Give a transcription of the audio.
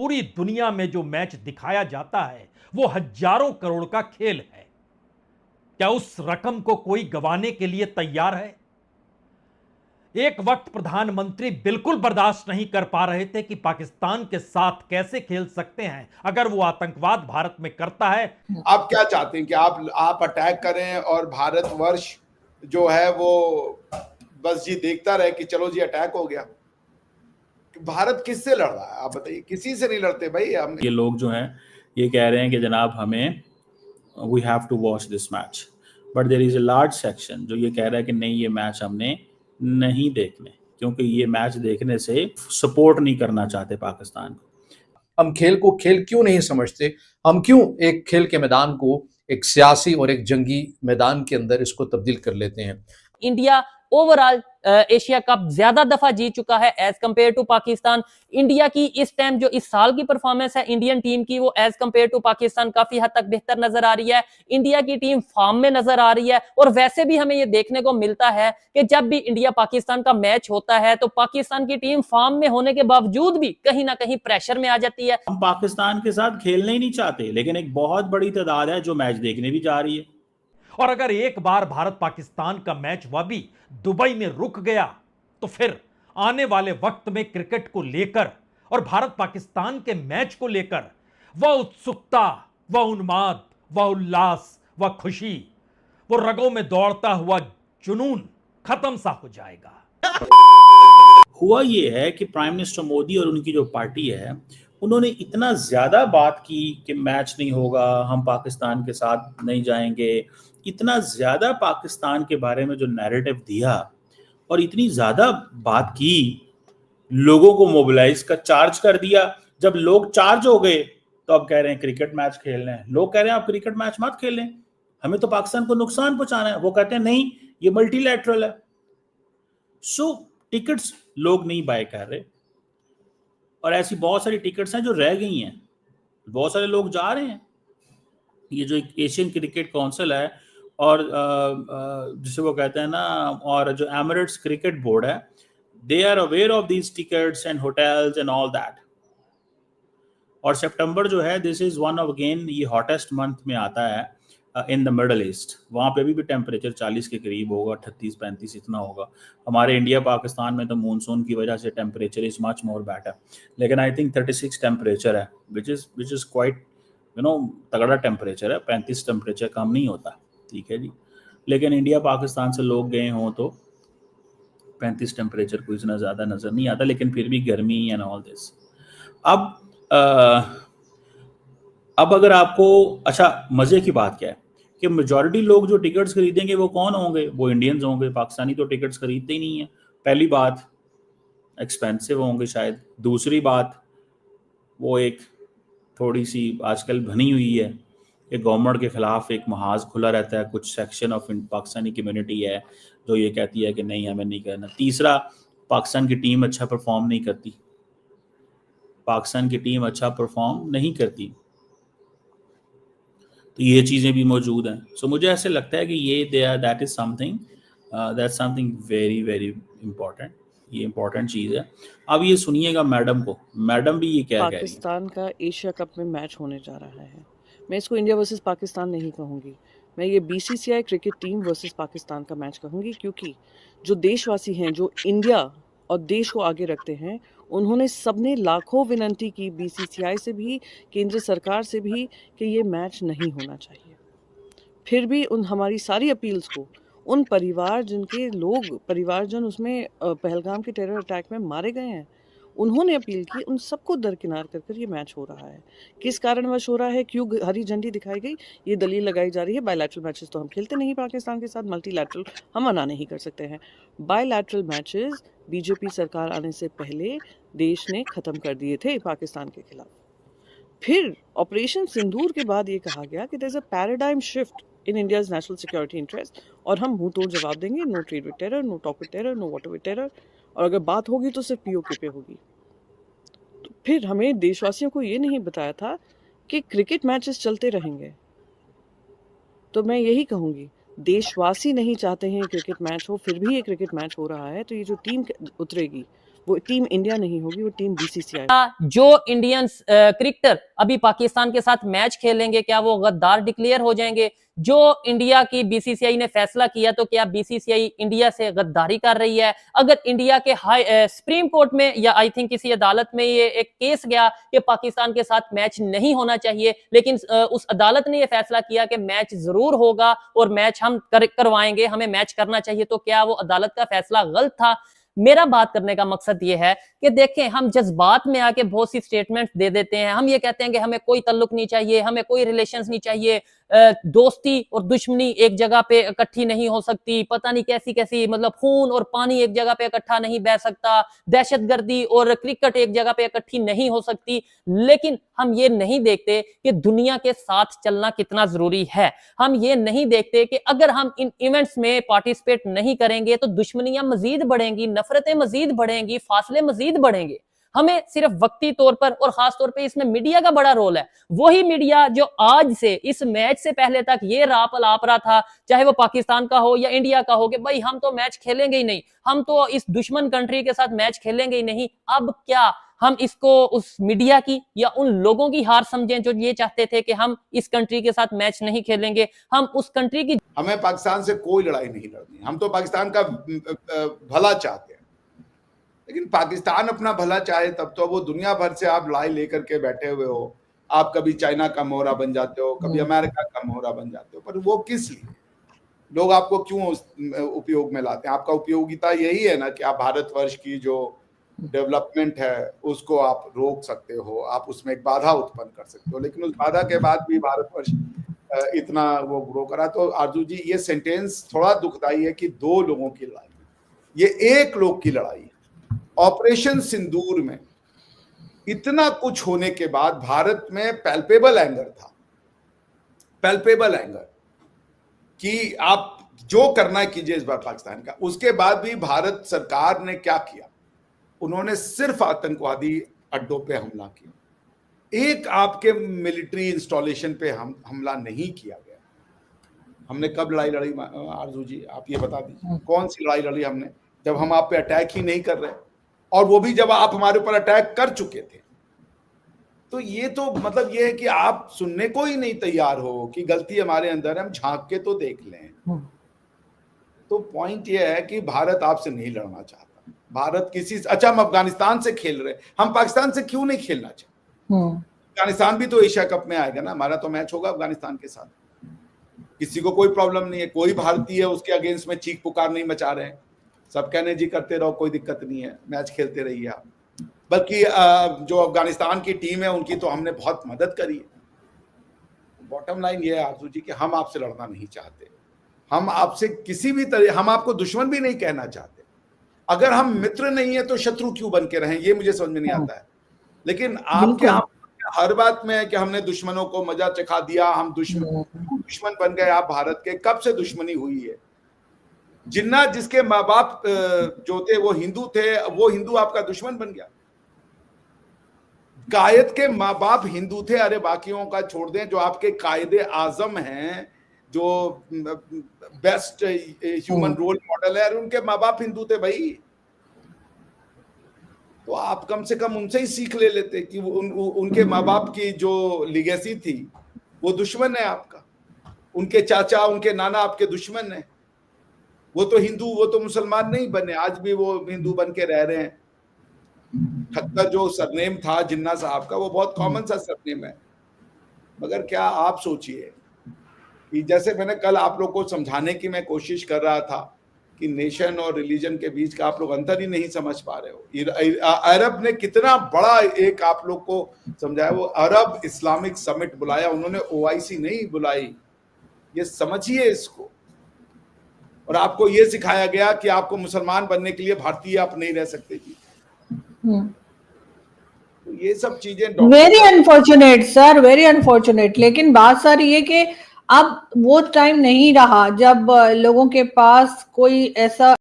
पूरी दुनिया में जो मैच दिखाया जाता है वो हजारों करोड़ का खेल है। क्या उस रकम को कोई गंवाने के लिए तैयार है? एक वक्त प्रधानमंत्री बिल्कुल बर्दाश्त नहीं कर पा रहे थे कि पाकिस्तान के साथ कैसे खेल सकते हैं अगर वो आतंकवाद भारत में करता है। आप क्या चाहते हैं कि आप अटैक करें और भारतवर्ष जो है वो बस जी देखता रहे कि चलो जी अटैक हो गया? भारत किससे लड़ रहा है आप बताइए? किसी से नहीं लड़ते भाई। हमने ये लोग जो हैं ये कह रहे हैं कि जनाब हमें we have to watch this match, but there is a large section जो ये कह रहा है कि नहीं, ये मैच हमने नहीं देखने, क्योंकि ये मैच देखने से सपोर्ट नहीं करना चाहते पाकिस्तान को। हम खेल को खेल क्यों नहीं समझते? हम क्यों एक खेल के मैदान को एक सियासी और एक जंगी मैदान के अंदर इसको तब्दील कर लेते हैं? इंडिया ओवरऑल एशिया कप ज्यादा दफा जीत चुका है as compare to Pakistan. India की इस टाइम जो इस साल की परफॉर्मेंस है इंडियन टीम की, वो एज कंपेयर टू पाकिस्तान काफी हद तक बेहतर नजर आ रही है। इंडिया की टीम फॉर्म में नजर आ रही है और वैसे भी हमें ये देखने को मिलता है कि जब भी इंडिया पाकिस्तान का मैच होता है तो पाकिस्तान की टीम फॉर्म में होने के बावजूद भी कहीं ना कहीं प्रेशर में आ जाती है। हम पाकिस्तान के साथ खेलना ही नहीं चाहते, लेकिन एक बहुत बड़ी तादाद है जो मैच देखने भी जा रही है। और अगर एक बार भारत पाकिस्तान का मैच वह भी दुबई में रुक गया तो फिर आने वाले वक्त में क्रिकेट को लेकर और भारत पाकिस्तान के मैच को लेकर वह उत्सुकता, वह उन्माद, वह उल्लास, वह खुशी, वो रगों में दौड़ता हुआ जुनून खत्म सा हो जाएगा। हुआ ये है कि प्राइम मिनिस्टर मोदी और उनकी जो पार्टी है उन्होंने इतना ज्यादा बात की कि मैच नहीं होगा, हम पाकिस्तान के साथ नहीं जाएंगे, इतना ज्यादा पाकिस्तान के बारे में जो नैरेटिव दिया और इतनी ज्यादा बात की, लोगों को मोबिलाइज का चार्ज कर दिया। जब लोग चार्ज हो गए तो अब कह रहे हैं क्रिकेट मैच खेलना है। लोग कह रहे हैं आप क्रिकेट मैच मत खेलें, हमें तो पाकिस्तान को नुकसान पहुंचाना है। वो कहते हैं नहीं, ये मल्टीलैटरल है। सो टिकट्स लोग नहीं बाय कर रहे और ऐसी बहुत सारी टिकट्स हैं जो रह गई हैं, बहुत सारे लोग जा रहे हैं। ये जो एशियन क्रिकेट काउंसिल है और जिसे वो कहते हैं ना, और जो एमिरेट्स क्रिकेट बोर्ड है, they are aware of these tickets and hotels and all that. और सितंबर जो है this is one of again ये हॉटेस्ट मंथ में आता है इन द मिडल ईस्ट। वहाँ पे भी टेम्परेचर 40 के करीब होगा, 38-35 इतना होगा। हमारे इंडिया पाकिस्तान में तो मानसून की वजह से temperature is much more better, लेकिन आई थिंक 36 टेम्परेचर है विच इज क्वाइट तगड़ा टेम्परेचर है। 35 टेम्परेचर कम नहीं होता, ठीक है जी। लेकिन इंडिया पाकिस्तान से लोग गए हों तो 35 टेम्परेचर कोई इतना ज़्यादा नज़र नहीं आता, लेकिन फिर भी गर्मी एंड ऑल दिस। अब अगर आपको अच्छा मज़े की बात क्या है कि मेजॉरिटी लोग जो टिकट्स खरीदेंगे वो कौन होंगे? वो इंडियंस होंगे। पाकिस्तानी तो टिकट्स खरीदते ही नहीं है। पहली बात, एक्सपेंसिव होंगे शायद। दूसरी बात, वो एक थोड़ी सी आजकल बनी हुई है कि गवर्नमेंट के खिलाफ एक महाज खुला रहता है। कुछ सेक्शन ऑफ पाकिस्तानी कम्युनिटी है जो ये कहती है कि नहीं, हमें नहीं करना। तीसरा, पाकिस्तान की टीम अच्छा परफॉर्म नहीं करती। पाकिस्तान की टीम अच्छा परफॉर्म नहीं करती, तो ये चीज़ें भी मौजूद हैं। सो मुझे ऐसे लगता है कि ये that is something very very important. ये इंपॉर्टेंट चीज़ है। अब ये सुनिएगा मैडम को, मैडम भी ये क्या कह रही है। पाकिस्तान का एशिया कप में मैच होने जा रहा है। मैं इसको इंडिया वर्सेस पाकिस्तान नहीं कहूँगी, मैं ये BCCI cricket team versus Pakistan का मैच कहूँगी, क्योंकि जो देशवासी हैं, जो इंडिया और देश को आगे रखते हैं, उन्होंने सबने लाखों विनती की बीसीसीआई से भी, केंद्र सरकार से भी, कि ये मैच नहीं होना चाहिए। फिर भी उन हमारी सारी अपील्स को उन परिवारजन उसमें पहलगाम के टेरर अटैक में मारे गए हैं, उन्होंने अपील की, उन सबको दरकिनार कर कर ये मैच हो रहा है। किस कारणवश हो रहा है, क्यों हरी झंडी दिखाई गई, ये दलील लगाई जा रही है। बायलैटरल मैचेस तो हम खेलते नहीं पाकिस्तान के साथ, मल्टीलैटरल हम मना नहीं कर सकते हैं। बायलैटरल मैचेस बीजेपी सरकार आने से पहले देश ने ख़त्म कर दिए थे पाकिस्तान के खिलाफ। फिर ऑपरेशन सिंदूर के बाद ये कहा गया कि there is a paradigm shift in India's national security interest, और हम मुंह तोड़ जवाब देंगे, no trade with terror, no talk with terror, no water with terror, और अगर बात होगी तो सिर्फ पीओके पे होगी। तो फिर हमें देशवासियों को ये नहीं बताया था कि क्रिकेट मैचेस चलते रहेंगे। तो मैं यही कहूँगी, देशवासी नहीं चाहते हैं क्रिकेट मैच हो, फिर भी ये क्रिकेट मैच हो रहा है, तो ये जो टीम उतरेगी वो टीम इंडिया नहीं होगी, वो टीम बीसीसीआई। जो इंडियंस क्रिकेटर अभी पाकिस्तान के साथ मैच खेलेंगे, क्या वो गद्दार डिक्लेयर हो जाएंगे? जो इंडिया की बीसीसीआई ने फैसला किया, तो क्या बीसीसीआई इंडिया से गद्दारी कर रही है? अगर इंडिया के सुप्रीम कोर्ट में या आई थिंक किसी अदालत में ये एक केस गया कि पाकिस्तान के साथ मैच नहीं होना चाहिए, लेकिन उस अदालत ने ये फैसला किया कि मैच जरूर होगा और मैच हम करवाएंगे, हमें मैच करना चाहिए, तो क्या वो अदालत का फैसला गलत था? मेरा बात करने का मकसद ये है कि देखें, हम जज्बात में आके बहुत सी स्टेटमेंट दे देते हैं। हम ये कहते हैं कि हमें कोई तल्लुक नहीं चाहिए, हमें कोई रिलेशंस नहीं चाहिए, दोस्ती और दुश्मनी एक जगह पे इकट्ठी नहीं हो सकती, पता नहीं कैसी कैसी, मतलब खून और पानी एक जगह पे इकट्ठा नहीं बह सकता, दहशतगर्दी और क्रिकेट एक जगह पे इकट्ठी नहीं हो सकती। लेकिन हम ये नहीं देखते कि दुनिया के साथ चलना कितना जरूरी है। हम ये नहीं देखते कि अगर हम इन इवेंट्स में पार्टिसिपेट नहीं करेंगे तो दुश्मनियां मजीद बढ़ेंगी, नफरतें मजीद बढ़ेंगी, फासले मजीद बढ़ेंगे। हमें सिर्फ वक्ती तौर पर, और खास तौर पे इसमें मीडिया का बड़ा रोल है, वही मीडिया जो आज से, इस मैच से पहले तक ये राप लाप रहा था, चाहे वो पाकिस्तान का हो या इंडिया का हो, कि भाई हम तो मैच खेलेंगे ही नहीं, हम तो इस दुश्मन कंट्री के साथ मैच खेलेंगे ही नहीं। अब क्या हम इसको उस मीडिया की या उन लोगों की हार समझें जो ये चाहते थे कि हम इस कंट्री के साथ मैच नहीं खेलेंगे? हम उस कंट्री की, हमें पाकिस्तान से कोई लड़ाई नहीं लड़नी, हम तो पाकिस्तान का भला चाहते हैं। लेकिन पाकिस्तान अपना भला चाहे तब तो वो दुनिया भर से आप लड़ाई लेकर के बैठे हुए हो। आप कभी चाइना का मोहरा बन जाते हो, कभी अमेरिका का मोहरा बन जाते हो, पर वो किस लिए? लोग आपको क्यों उपयोग में लाते हैं? आपका उपयोगिता यही है ना कि आप भारतवर्ष की जो डेवलपमेंट है उसको आप रोक सकते हो, आप उसमें एक बाधा उत्पन्न कर सकते हो। लेकिन उस बाधा के बाद भी भारतवर्ष इतना वो ग्रो करा। तो आरजू जी, ये सेंटेंस थोड़ा दुखदाई है कि दो लोगों की लड़ाई, ये एक लोग की लड़ाई है। ऑपरेशन सिंदूर में इतना कुछ होने के बाद भारत में पैल्पेबल एंगर था, पैल्पेबल एंगर कि आप जो करना है कीजिए इस बार पाकिस्तान का। उसके बाद भी भारत सरकार ने क्या किया? उन्होंने सिर्फ आतंकवादी अड्डों पे हमला किया, एक आपके मिलिट्री इंस्टॉलेशन पे हमला नहीं किया गया। हमने कब लड़ाई लड़ी आरजू जी, आप ये बता दीजिए, कौन सी लड़ाई लड़ी हमने जब हम आप पे अटैक ही नहीं कर रहे, और वो भी जब आप हमारे ऊपर अटैक कर चुके थे। तो ये तो मतलब ये है कि आप सुनने को ही नहीं तैयार हो कि गलती हमारे अंदर है, हम झांक के तो देख लें। तो पॉइंट ये है कि भारत आपसे नहीं लड़ना चाहता। भारत किसी, अच्छा हम अफगानिस्तान से खेल रहे, हम पाकिस्तान से क्यों नहीं खेलना चाहते? अफगानिस्तान भी तो एशिया कप में आएगा ना, हमारा तो मैच होगा अफगानिस्तान के साथ, किसी को कोई प्रॉब्लम नहीं है। कोई भारतीय उसके अगेंस्ट में चीख पुकार नहीं मचा रहे हैं, सब कहने जी करते रहो, कोई दिक्कत नहीं है, मैच खेलते रहिए आप। बल्कि जो अफगानिस्तान की टीम है उनकी तो हमने बहुत मदद करी है। बॉटम लाइन ये है आरजू जी कि हम आपसे लड़ना नहीं चाहते, हम आपसे किसी भी तरह, हम आपको दुश्मन भी नहीं कहना चाहते। अगर हम मित्र नहीं है तो शत्रु क्यों बन के रहें, ये मुझे समझ में नहीं आता है। लेकिन आपके हम हर बात में है कि हमने दुश्मनों को मजा चखा दिया, हम दुश्मन बन गए। आप भारत के कब से दुश्मनी हुई है? जिन्ना जिसके माँ बाप जो थे वो हिंदू थे, वो हिंदू आपका दुश्मन बन गया। कायद के माँ बाप हिंदू थे, अरे बाकियों का छोड़ दें, जो आपके कायदे आजम हैं, जो बेस्ट ह्यूमन रोल मॉडल है, उनके माँ बाप हिंदू थे भाई। तो आप कम से कम उनसे ही सीख ले लेते कि उनके माँ बाप की जो लिगेसी थी वो दुश्मन है आपका, उनके चाचा उनके नाना आपके दुश्मन है। वो तो हिंदू, वो तो मुसलमान नहीं बने, आज भी वो हिंदू बन के रह रहे हैं। खट्टर जो सरनेम था जिन्ना साहब का, वो बहुत कॉमन सा सरनेम है। मगर क्या आप सोचिए कि जैसे मैंने कल आप लोग को समझाने की मैं कोशिश कर रहा था कि नेशन और रिलीजन के बीच का आप लोग अंतर ही नहीं समझ पा रहे हो। अरब ने कितना बड़ा एक आप लोग को समझाया, वो अरब इस्लामिक समिट बुलाया उन्होंने, ओआईसी नहीं बुलाई। ये समझिए इसको। और आपको ये सिखाया गया कि आपको मुसलमान बनने के लिए भारतीय आप नहीं रह सकते जी। तो ये सब चीजें very unfortunate sir, very unfortunate. लेकिन बात सारी ये कि अब वो टाइम नहीं रहा जब लोगों के पास कोई ऐसा